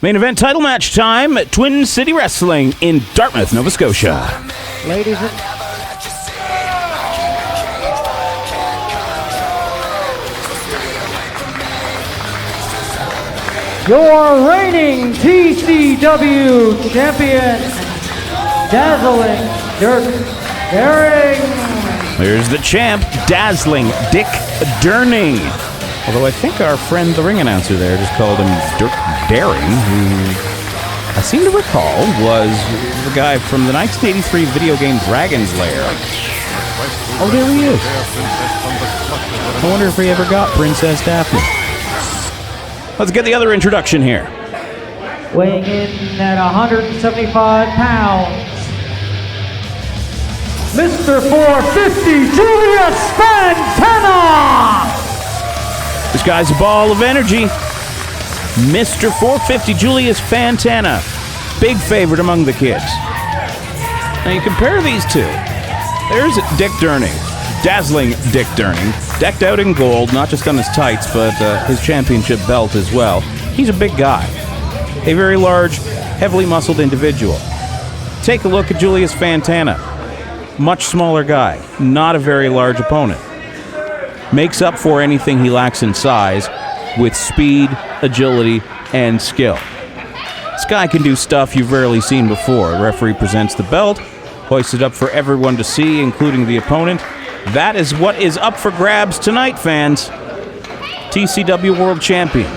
Main event title match time at Twin City Wrestling in Dartmouth, Nova Scotia. Ladies and your reigning TCW champion, Dazzling Durning. There's the champ, Dazzling Dick Durning. Although I think our friend, the ring announcer there, just called him Dirk Daring, who I seem to recall was the guy from the 1983 video game Dragon's Lair. Oh, there he is. I wonder if we ever got Princess Daphne. Let's get the other introduction here. Weighing in at 175 pounds, Mr. 450, Julius Fantana! This guy's a ball of energy. Mr. 450, Julius Fantana. Big favorite among the kids. Now you compare these two. There's Dick Durning, Dazzling Dick Durning, decked out in gold, not just on his tights, but his championship belt as well. He's a big guy. A very large, heavily muscled individual. Take a look at Julius Fantana. Much smaller guy, not a very large opponent. Makes up for anything he lacks in size with speed, agility, and skill. This guy can do stuff you've rarely seen before. A referee presents the belt, hoists it up for everyone to see, including the opponent. That is what is up for grabs tonight, fans. TCW World Champion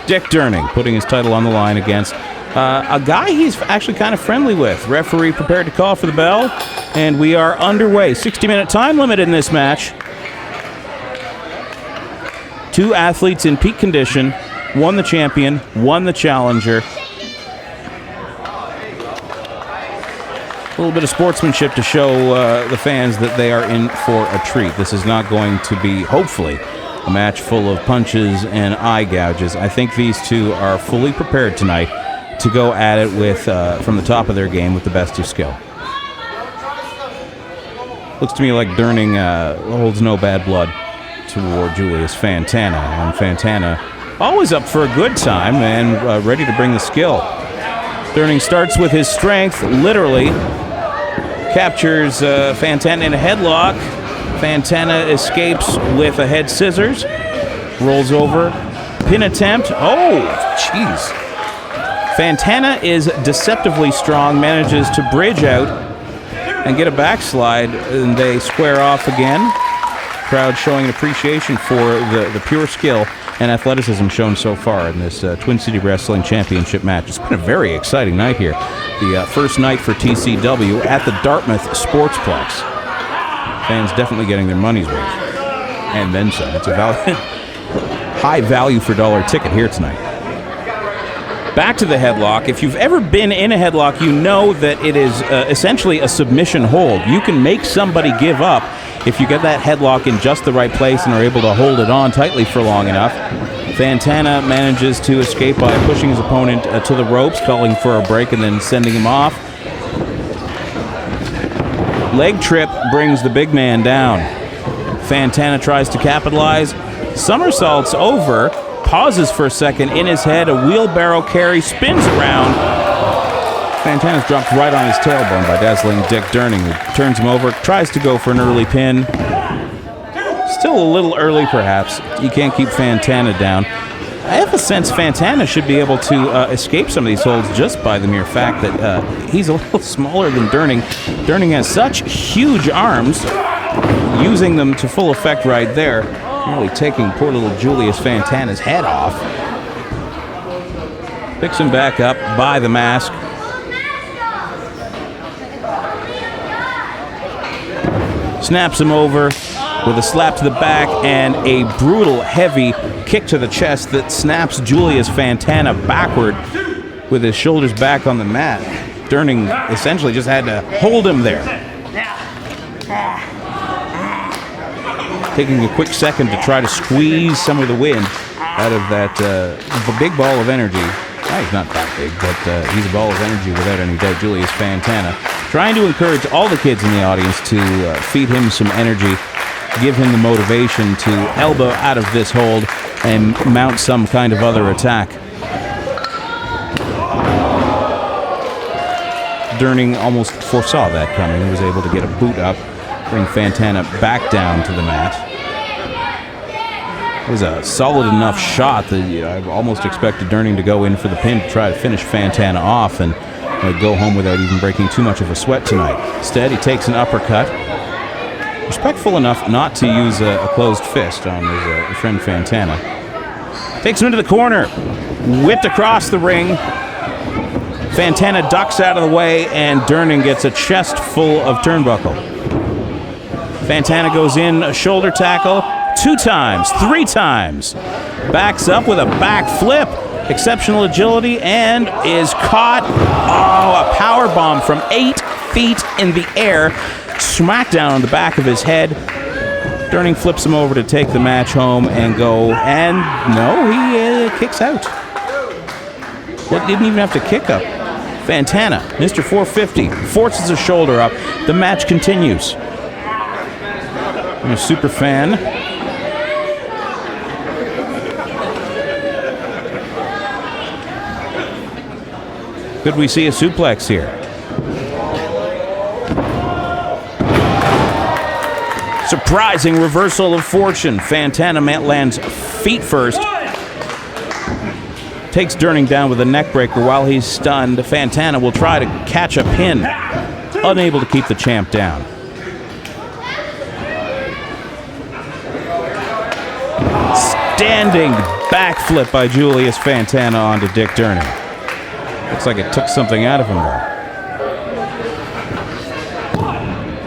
Dick Durning putting his title on the line against a guy he's actually kind of friendly with. Referee prepared to call for the bell, and we are underway. 60-minute time limit in this match. Two athletes in peak condition, one the champion, one the challenger. A little bit of sportsmanship to show the fans that they are in for a treat. This is not going to be, hopefully, a match full of punches and eye gouges. I think these two are fully prepared tonight to go at it with from the top of their game with the best of skill. Looks to me like Durning holds no bad blood toward Julius Fantana, and Fantana always up for a good time and ready to bring the skill. Durning starts with his strength, literally captures Fantana in a headlock. Fantana escapes with a head scissors, rolls over, pin attempt. Oh, jeez. Fantana is deceptively strong, manages to bridge out and get a backslide, and they square off again. Crowd showing an appreciation for the pure skill and athleticism shown so far in this Twin City Wrestling Championship match. It's been a very exciting night here. The first night for TCW at the Dartmouth Sportsplex. Fans definitely getting their money's worth. And then some. It's a high value for dollar ticket here tonight. Back to the headlock. If you've ever been in a headlock, you know that it is essentially a submission hold. You can make somebody give up if you get that headlock in just the right place and are able to hold it on tightly for long enough. Fantana manages to escape by pushing his opponent to the ropes, calling for a break and then sending him off. Leg trip brings the big man down. Fantana tries to capitalize, somersaults over, pauses for a second in his head, a wheelbarrow carry, spins around. Fantana's dropped right on his tailbone by Dazzling Dick Durning, who turns him over, tries to go for an early pin. Still a little early, perhaps. He can't keep Fantana down. I have a sense Fantana should be able to escape some of these holds just by the mere fact that he's a little smaller than Durning. Durning has such huge arms, using them to full effect right there, nearly taking poor little Julius Fantana's head off. Picks him back up by the mask. Snaps him over with a slap to the back and a brutal, heavy kick to the chest that snaps Julius Fantana backward with his shoulders back on the mat. Durning essentially just had to hold him there. Taking a quick second to try to squeeze some of the wind out of that the big ball of energy. Well, he's not that big, but he's a ball of energy without any doubt, Julius Fantana. Trying to encourage all the kids in the audience to feed him some energy give him the motivation to elbow out of this hold and mount some kind of other attack. Durning almost foresaw that coming and was able to get a boot up, bring Fantana back down to the mat. It was a solid enough shot that I almost expected Durning to go in for the pin to try to finish Fantana off and go home without even breaking too much of a sweat tonight. Instead, he takes an uppercut. Respectful enough not to use a closed fist on his friend Fantana. Takes him into the corner. Whipped across the ring. Fantana ducks out of the way, and Durning gets a chest full of turnbuckle. Fantana goes in, a shoulder tackle, 2 times, 3 times. Backs up with a back flip. Exceptional agility and is caught. Oh, a power bomb from 8 feet in the air. Smack down on the back of his head. Durning flips him over to take the match home and go. And no, he kicks out. Well, didn't even have to kick up. Fantana, Mr. 450, forces a shoulder up. The match continues. I'm a super fan. Could we see a suplex here? Surprising reversal of fortune. Fantana lands feet first. Takes Durning down with a neckbreaker while he's stunned. Fantana will try to catch a pin. Unable to keep the champ down. Standing backflip by Julius Fantana onto Dick Durning. Looks like it took something out of him, though.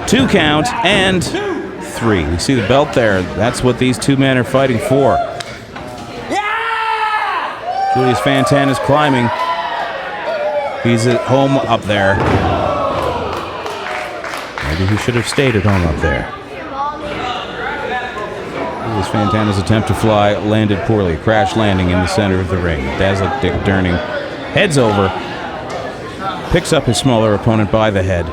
2 count and 3. We see the belt there. That's what these 2 men are fighting for. Julius Fantana's climbing. He's at home up there. Maybe he should have stayed at home up there. Julius Fantana's attempt to fly landed poorly. Crash landing in the center of the ring. Dazzling Dick Durning heads over, picks up his smaller opponent by the head.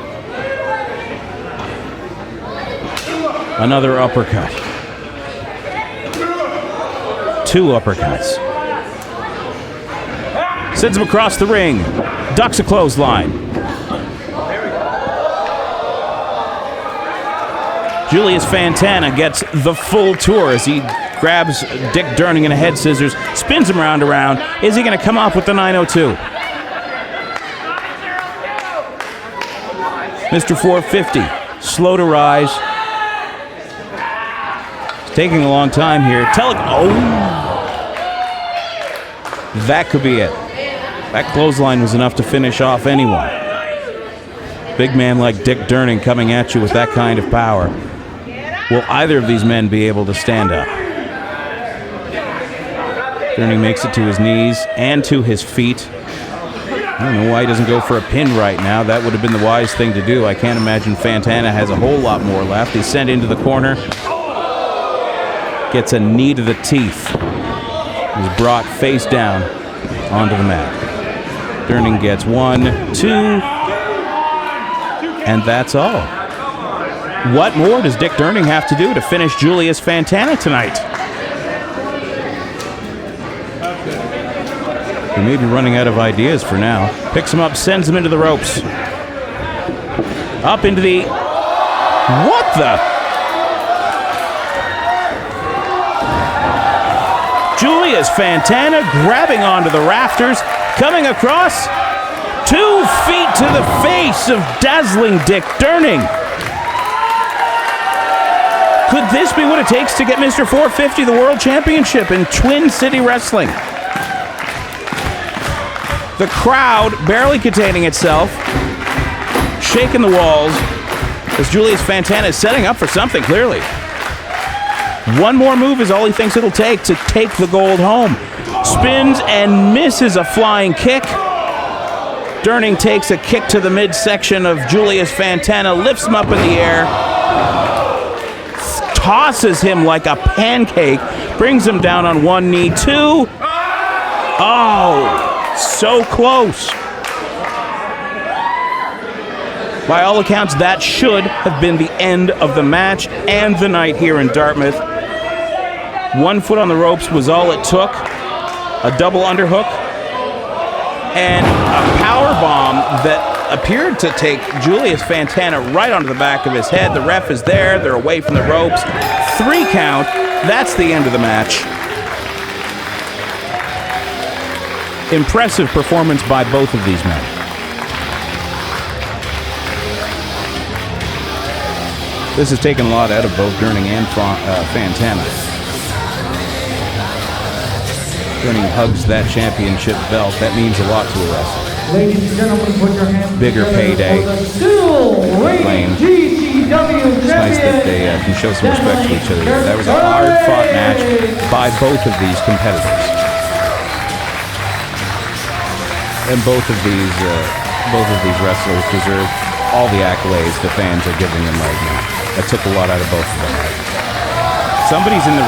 Another uppercut. 2 uppercuts. Sends him across the ring. Ducks a clothesline. Julius Fantana gets the full tour as he grabs Dick Durning in a head scissors, spins him round and around. Is he going to come up with the 902? Mr. 450, slow to rise. It's taking a long time here. Oh! That could be it. That clothesline was enough to finish off anyone. Big man like Dick Durning coming at you with that kind of power. Will either of these men be able to stand up? Durning makes it to his knees and to his feet. I don't know why he doesn't go for a pin right now. That would have been the wise thing to do. I can't imagine Fantana has a whole lot more left. He's sent into the corner. Gets a knee to the teeth. He's brought face down onto the mat. Durning gets 1, 2, and that's all. What more does Dick Durning have to do to finish Julius Fantana tonight? He may be running out of ideas for now. Picks him up, sends him into the ropes. Up into the... What the... Julius Fantana grabbing onto the rafters, coming across 2 feet to the face of Dazzling Dick Durning. Could this be what it takes to get Mr. 450 the World Championship in Twin City Wrestling? The crowd barely containing itself, shaking the walls as Julius Fantana is setting up for something, clearly. 1 more move is all he thinks it'll take to take the gold home. Spins and misses a flying kick. Durning takes a kick to the midsection of Julius Fantana, lifts him up in the air, tosses him like a pancake, brings him down on 1 knee, 2. Oh, so close. By all accounts, that should have been the end of the match and the night here in Dartmouth. 1 foot on the ropes was all it took. A double underhook and a power bomb that appeared to take Julius Fantana right onto the back of his head. The ref is there. They're away from the ropes. 3 count. That's the end of the match. Impressive performance by both of these men. This has taken a lot out of both Durning and Fantana. Durning hugs that championship belt. That means a lot to a wrestler. Ladies and gentlemen, put your hands Bigger payday. Still reigning TCW It's nice that they can show some respect to each other. That was a hard-fought match by both of these competitors. And both of these wrestlers deserve all the accolades the fans are giving them right now. That took a lot out of both of them. Somebody's in the...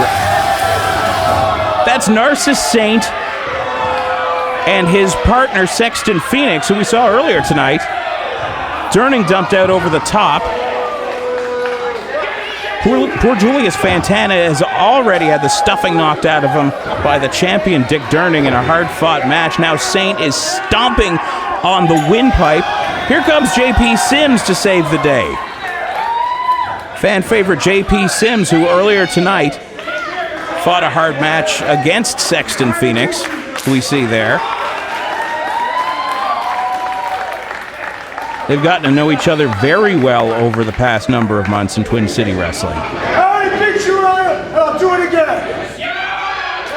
That's Narcissus Saint and his partner Sexton Phoenix, who we saw earlier tonight. Durning dumped out over the top. Poor Julius Fantana has already had the stuffing knocked out of him by the champion Dick Durning in a hard-fought match. Now Saint is stomping on the windpipe. Here comes JP Sims to save the day. Fan favorite JP Sims, who earlier tonight fought a hard match against Sexton Phoenix, who we see there. They've gotten to know each other very well over the past number of months in Twin City Wrestling. I already beat you earlier, and I'll do it again.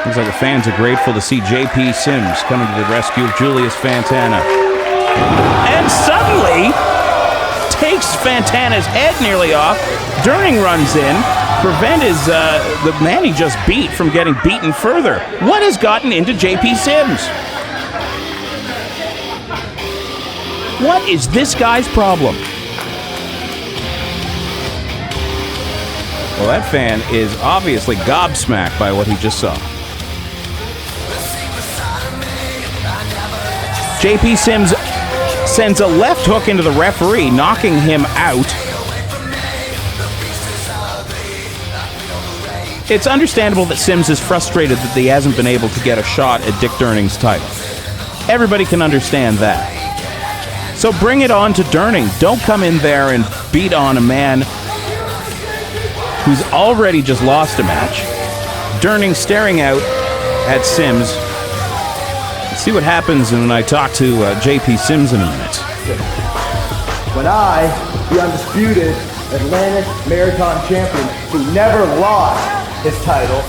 Seems like the fans are grateful to see JP Sims coming to the rescue of Julius Fantana. And suddenly takes Fantana's head nearly off. Durning runs in, prevent the man he just beat from getting beaten further. What has gotten into JP Sims? What is this guy's problem? Well, that fan is obviously gobsmacked by what he just saw. JP Sims sends a left hook into the referee, knocking him out. It's understandable that Sims is frustrated that he hasn't been able to get a shot at Dick Durning's title. Everybody can understand that. So bring it on to Durning. Don't come in there and beat on a man who's already just lost a match. Durning staring out at Sims. Let's see what happens when I talk to JP Sims in a minute. When I, the undisputed Atlantic Marathon champion who never lost his title,